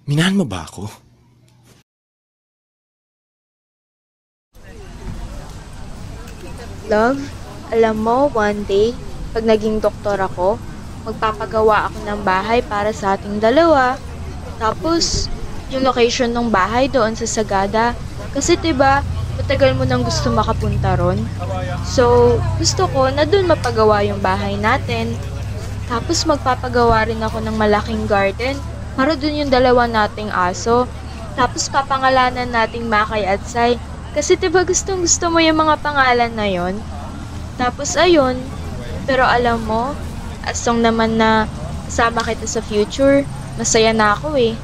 Minahan mo ba ako? Love, alam mo, one day, pag naging doktor ako, magpapagawa ako ng bahay para sa ating dalawa. Tapos, yung location ng bahay doon sa Sagada. Kasi 'di ba, matagal mo nang gusto makapunta ron. So, gusto ko na doon mapagawa yung bahay natin. Tapos magpapagawa rin ako ng malaking garden para doon yung dalawa nating aso. Tapos papangalanan nating Makay at Sai. Kasi 'di ba gustong gusto mo yung mga pangalan na yon? Tapos ayun, pero alam mo, as long naman na kasama kita sa future, masaya na ako eh.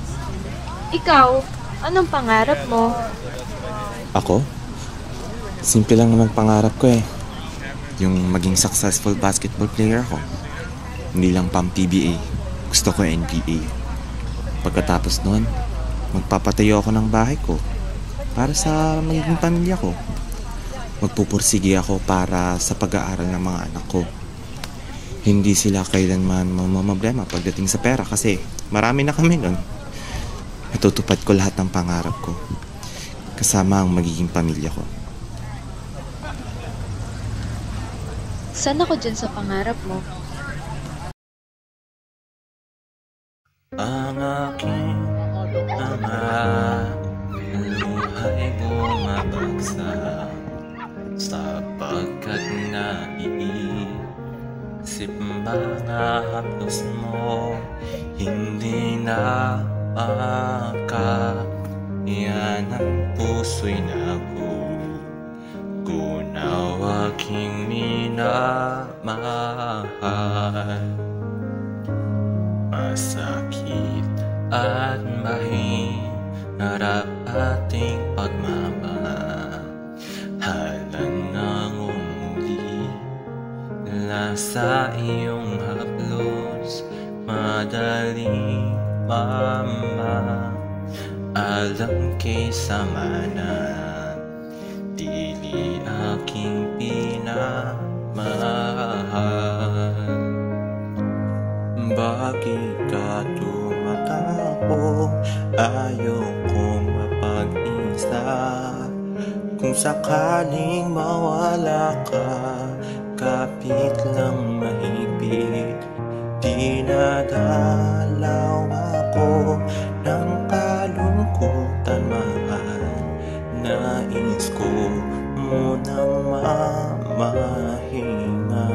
Ikaw, anong pangarap mo? Ako? Simple lang naman pangarap ko eh. Yung maging successful basketball player ako. Hindi lang pang PBA. Gusto ko NBA. Pagkatapos nun, magpapatayo ako ng bahay ko para sa magiging pamilya ko. Magpupursige ako para sa pag-aaral ng mga anak ko. Hindi sila kailanman mamamblema pagdating sa pera kasi marami na kami nun. Natutupad ko lahat ng pangarap ko kasama ang magiging pamilya ko. Saan ako dyan sa pangarap mo? Ang aking mga luhay bumabagsak sapagkat naiisip mga haplos mo hindi na yan ang puso'y nagugunaw aking minamahal. Masakit at mahirap ating pagmamahalan ng umuli sa iyong haplos madaling alam kaysa manatili aking pinamahal. Bakit ka tumatakbo? Ayaw kong mapag-isa. Kung sakaling mawala ka, kapit lang mahigpit. Dinadalaw ako ng kalungkutan, mahal. Nais ko munang mamahinga.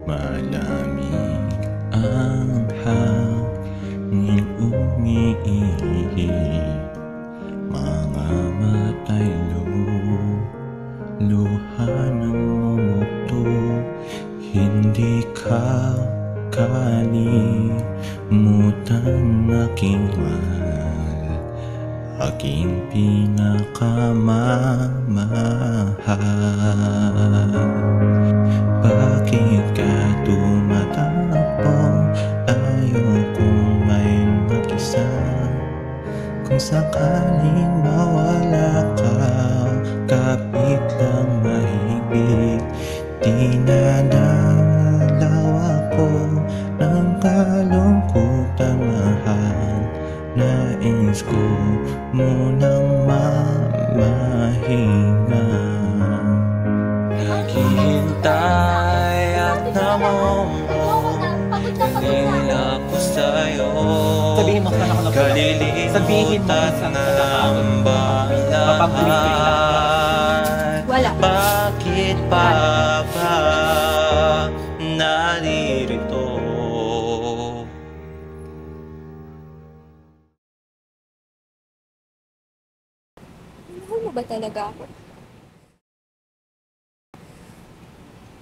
Malamig ang hangin umiihip, mga mata'y luha ng mumuto. Hindi ka kalimutan aking mahal, aking pinakamamahal. Bakit ka tumatakbo? Ayaw kong may mag-isa. Kung sakaling mawala ka, kapit lang mahigpit. Dinadalaw ako ng kalungkutan, mahal. Nais ko munang mamahinga. Naghihintay at namumong nila ko sa'yo. Sabihin mo saan ako nagpunta. Sabihin mo saan ako Kalilimutan Wala. bakit pa ba naririto? Mahal mo ba talaga ako?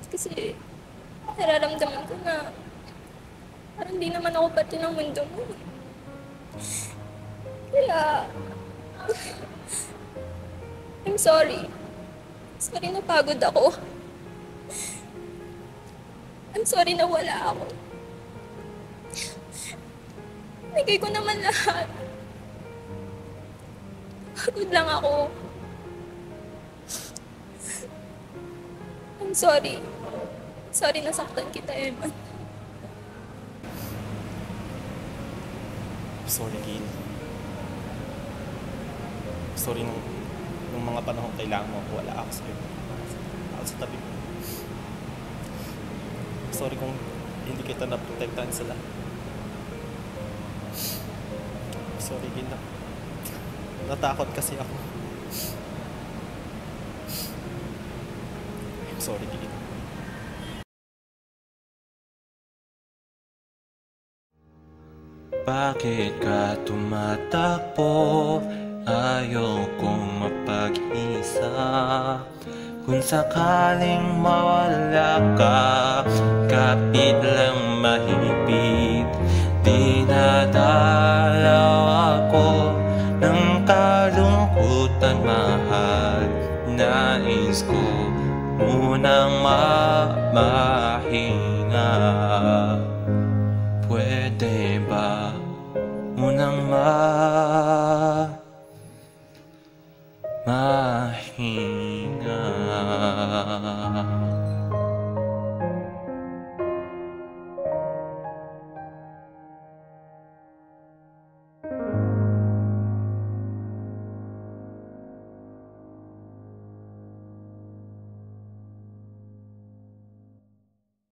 Kasi nararamdaman ko na parang di naman ako pati ng mundo mo. Kaya, I'm sorry. Sorry na pagod ako. I'm sorry na wala ako. Nagay ko naman lahat. Pagod lang ako. I'm sorry. Sorry nasaktan kita, Eman. Sorry, Gail. Sorry nung mga panahon kailangan mo ako, wala ako sa'yo. Ako sa tabi mo. Sorry kung hindi kita naprotektahan sa lahat. Sorry, Gail. Natakot kasi ako. I'm sorry, Gail. Bakit ka tumatakbo? Ayaw kong mapag-isa. Kung sakaling mawala ka, kapit lang mahigpit. Dinadalaw ako ng kalungkutan, mahal. Nais ko munang mahinga. Pwede ba munang